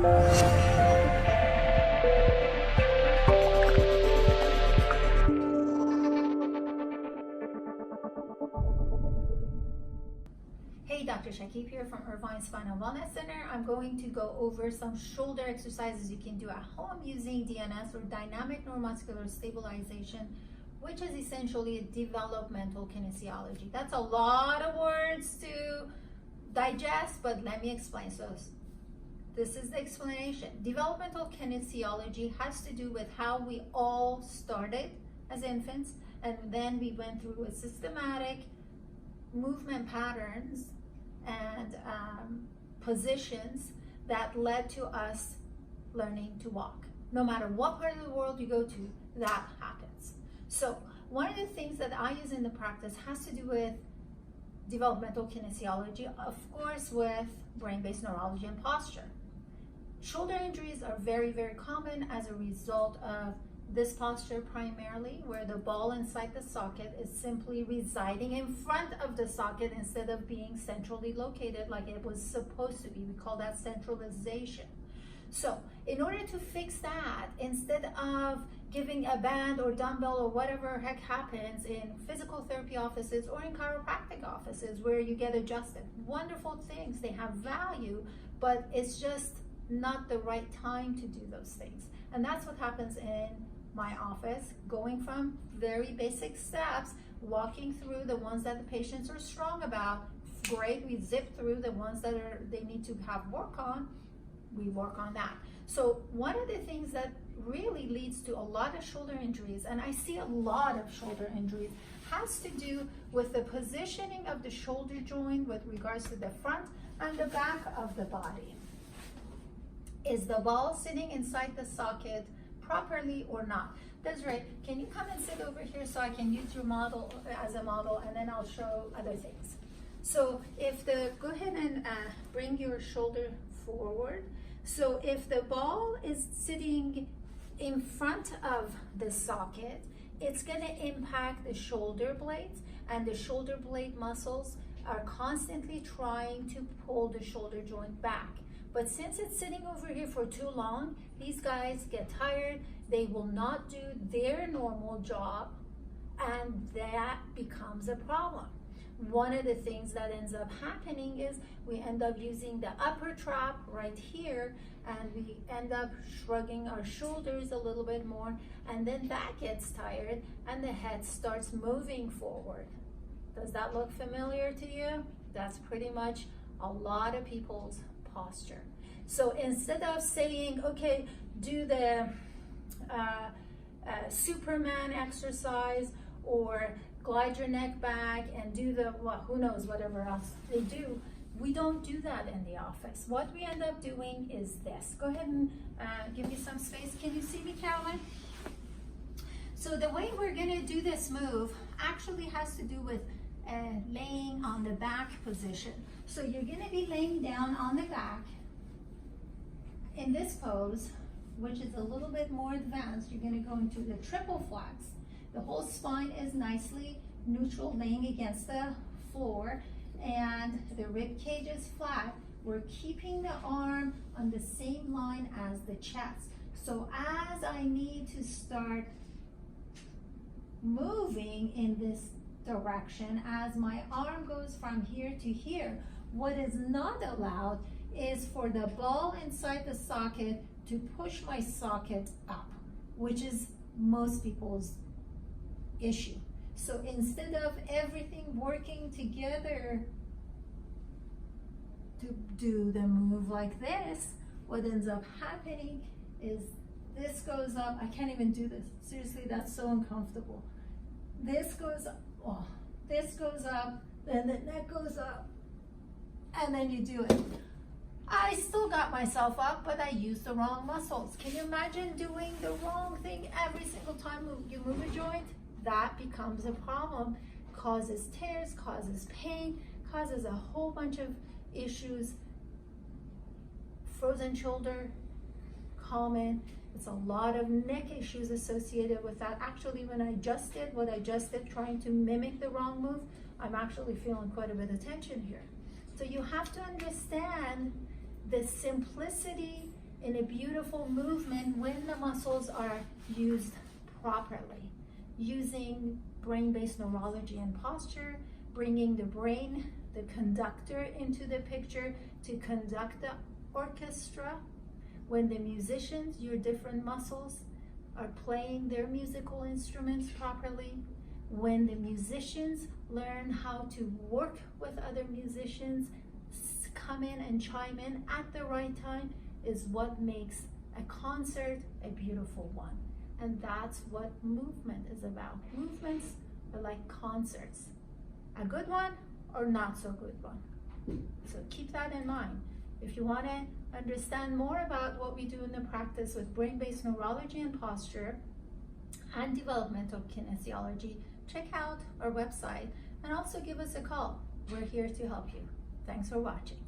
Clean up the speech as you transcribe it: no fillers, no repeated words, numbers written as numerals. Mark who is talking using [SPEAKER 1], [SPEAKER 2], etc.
[SPEAKER 1] Hey, Dr. Shakib here from Irvine Spinal Wellness Center. I'm going to go over some shoulder exercises you can do at home using DNS, or dynamic neuromuscular stabilization, which is essentially a developmental kinesiology. That's a lot of words to digest, but let me explain. So this is the explanation. Developmental kinesiology has to do with how we all started as infants, and then we went through a systematic movement patterns and positions that led to us learning to walk. No matter what part of the world you go to, that happens. So one of the things that I use in the practice has to do with developmental kinesiology, of course, with brain-based neurology and posture. Shoulder injuries are very, very common as a result of this posture primarily, where the ball inside the socket is simply residing in front of the socket instead of being centrally located like it was supposed to be. We call that centralization. So in order to fix that, instead of giving a band or dumbbell or whatever heck happens in physical therapy offices or in chiropractic offices where you get adjusted, wonderful things, they have value, but it's just not the right time to do those things. And that's what happens in my office, going from very basic steps, walking through the ones that the patients are strong about. Great, we zip through the ones that they need to have work on, we work on that. So one of the things that really leads to a lot of shoulder injuries, and I see a lot of shoulder injuries, has to do with the positioning of the shoulder joint with regards to the front and the back of the body. Is the ball sitting inside the socket properly or not? Desiree, can you come and sit over here so I can use your model as a model, and then I'll show other things. So go ahead and bring your shoulder forward. So if the ball is sitting in front of the socket, it's going to impact the shoulder blades, and the shoulder blade muscles are constantly trying to pull the shoulder joint back. But since it's sitting over here for too long, these guys get tired, they will not do their normal job, and that becomes a problem. One of the things that ends up happening is we end up using the upper trap right here, and we end up shrugging our shoulders a little bit more, and then that gets tired and the head starts moving forward. Does that look familiar to you? That's pretty much a lot of people's posture. So instead of saying, okay, do the Superman exercise or glide your neck back and do the, well, who knows, whatever else they do, we don't do that in the office. What we end up doing is this. Go ahead and give me some space. Can you see me, Carolyn? So the way we're gonna do this move actually has to do with laying on the back position. So you're gonna be laying down on the back in this pose, which is a little bit more advanced. You're gonna go into the triple flags. The whole spine is nicely neutral, laying against the floor, and the rib cage is flat. We're keeping the arm on the same line as the chest. So as I need to start moving in this direction, as my arm goes from here to here, what is not allowed is for the ball inside the socket to push my socket up, which is most people's issue. So instead of everything working together to do the move like this, what ends up happening is this goes up. I can't even do this. Seriously, that's so uncomfortable. This goes up, oh, this goes up, then the neck goes up, and then you do it. I still got myself up, but I used the wrong muscles. Can you imagine doing the wrong thing every single time you move a joint? That becomes a problem, causes tears, causes pain, causes a whole bunch of issues. Frozen shoulder, common. It's a lot of neck issues associated with that. Actually, when I just did what I just did, trying to mimic the wrong move, I'm actually feeling quite a bit of tension here. So you have to understand the simplicity in a beautiful movement when the muscles are used properly, using brain-based neurology and posture, bringing the brain, the conductor, into the picture to conduct the orchestra. When the musicians, your different muscles, are playing their musical instruments properly, when the musicians learn how to work with other musicians, come in and chime in at the right time, is what makes a concert a beautiful one. And that's what movement is about. Movements are like concerts, a good one or not so good one. So keep that in mind. If you want to understand more about what we do in the practice with brain-based neurology and posture and developmental kinesiology, check out our website and also give us a call. We're here to help you. Thanks for watching.